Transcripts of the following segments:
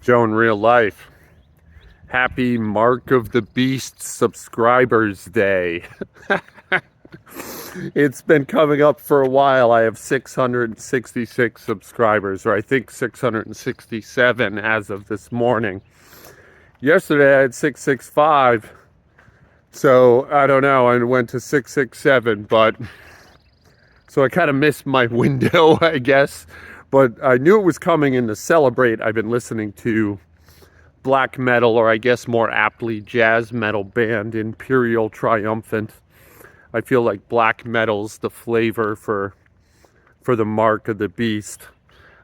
Joe in real life. Happy Mark of the Beast Subscribers Day. It's been coming up for a while. I have 666 subscribers, or I think 667 as of this morning. Yesterday I had 665, so I don't know. I went to 667, but so I kind of missed my window, I guess. But I knew it was coming, and to celebrate, I've been listening to black metal, or I guess more aptly jazz metal band Imperial Triumphant. I feel like black metal's the flavor for the Mark of the Beast.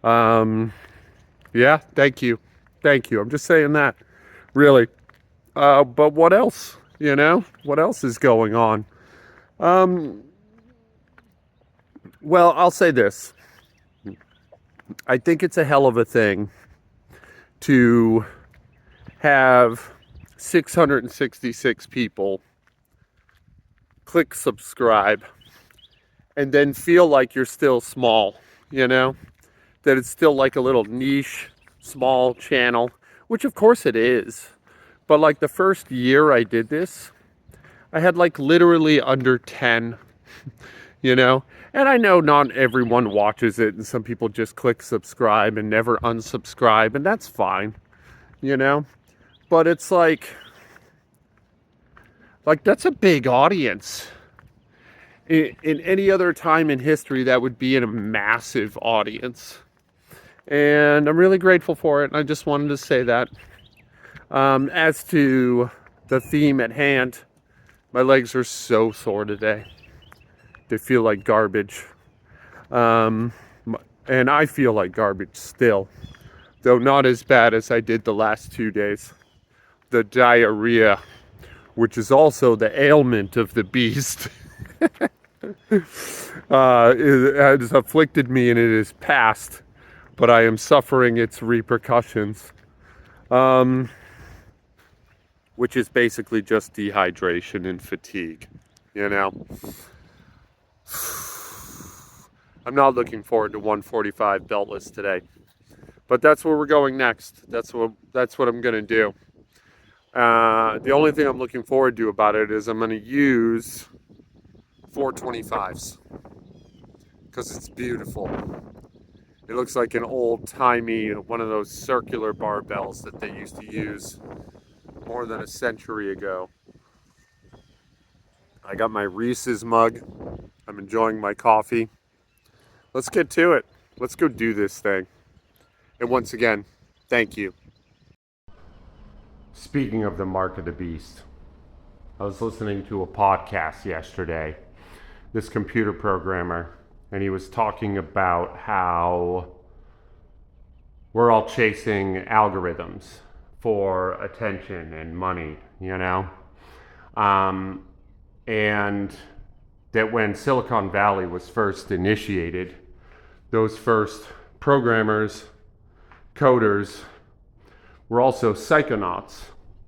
Yeah, thank you. I'm just saying that, really. But what else? What else is going on? Well, I'll say this. I think it's a hell of a thing to have 666 people click subscribe and then feel like you're still small, that it's still like a little niche, small channel, which of course it is. But like the first year I did this, I had like literally under 10, and I know not everyone watches it, and some people just click subscribe and never unsubscribe, and that's fine, but it's like that's a big audience. In any other time in history, that would be in a massive audience. And I'm really grateful for it. And I just wanted to say that. As to the theme at hand, my legs are so sore today. They feel like garbage. And I feel like garbage still, though not as bad as I did the last 2 days. The diarrhea, which is also the ailment of the beast, it has afflicted me, and it is past, but I am suffering its repercussions, which is basically just dehydration and fatigue. I'm not looking forward to 145 beltless today, but that's where we're going next. That's what I'm gonna do. The only thing I'm looking forward to about it is I'm going to use 425s because it's beautiful. It looks like an old-timey, one of those circular barbells that they used to use more than a century ago. I got my Reese's mug. I'm enjoying my coffee. Let's get to it. Let's go do this thing. And once again, thank you. Speaking of the Mark of the Beast, I was listening to a podcast yesterday, this computer programmer, and he was talking about how we're all chasing algorithms for attention and money, and that when Silicon Valley was first initiated, those first programmers, coders, were also psychonauts,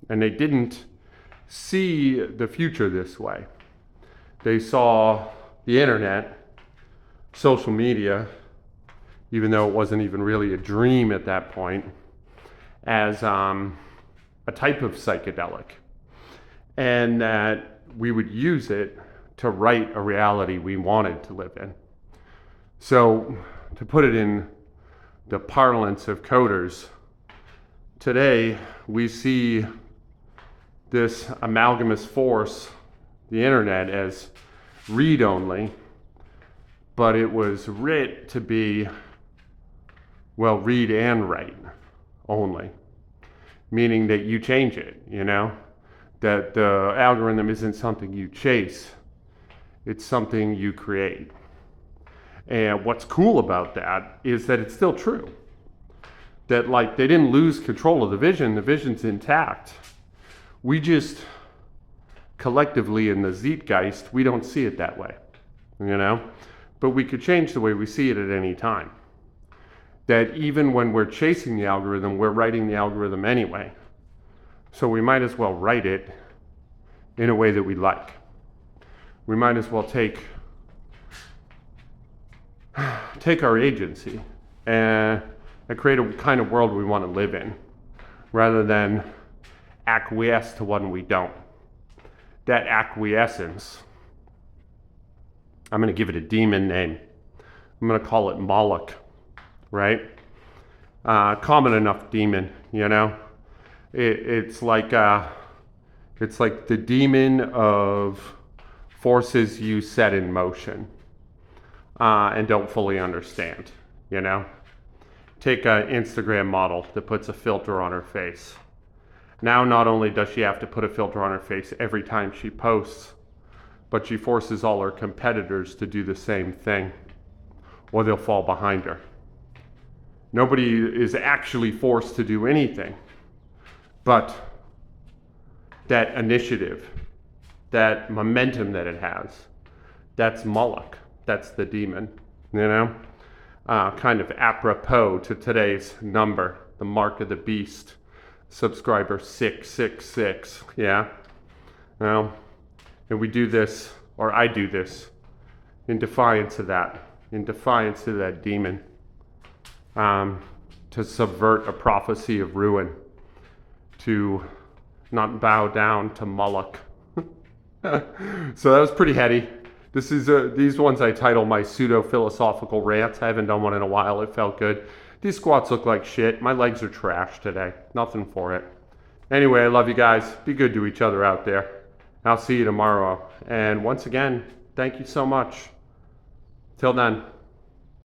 and they didn't see the future this way. They saw the internet, social media, even though it wasn't even really a dream at that point, as a type of psychedelic, and that we would use it to write a reality we wanted to live in. So, to put it in the parlance of coders, today, we see this amalgamous force, the internet, as read-only, but it was writ to be, read and write only, meaning that you change it, that the algorithm isn't something you chase, it's something you create. And what's cool about that is that it's still true. That they didn't lose control of the vision's intact. We just collectively in the zeitgeist, we don't see it that way, but we could change the way we see it at any time. That even when we're chasing the algorithm, we're writing the algorithm anyway. So we might as well write it in a way that we like. We might as well take our agency and create a kind of world we want to live in. rather than acquiesce to when we don't. That acquiescence, I'm going to give it a demon name. I'm going to call it Moloch, right? Common enough demon, you know? It's like the demon of forces you set in motion and don't fully understand, you know? Take an Instagram model that puts a filter on her face. Now, not only does she have to put a filter on her face every time she posts, but she forces all her competitors to do the same thing, or they'll fall behind her. Nobody is actually forced to do anything, but that initiative, that momentum that it has, that's Moloch, that's the demon, you know? Kind of apropos to today's number, the mark of the beast, subscriber 666, yeah? Well, and we do this, or I do this, in defiance of that demon, to subvert a prophecy of ruin, to not bow down to Moloch. So that was pretty heady. This is these ones I title my pseudo-philosophical rants. I haven't done one in a while. It felt good. These squats look like shit. My legs are trash today. Nothing for it. Anyway, I love you guys. Be good to each other out there. I'll see you tomorrow. And once again, thank you so much. Till then.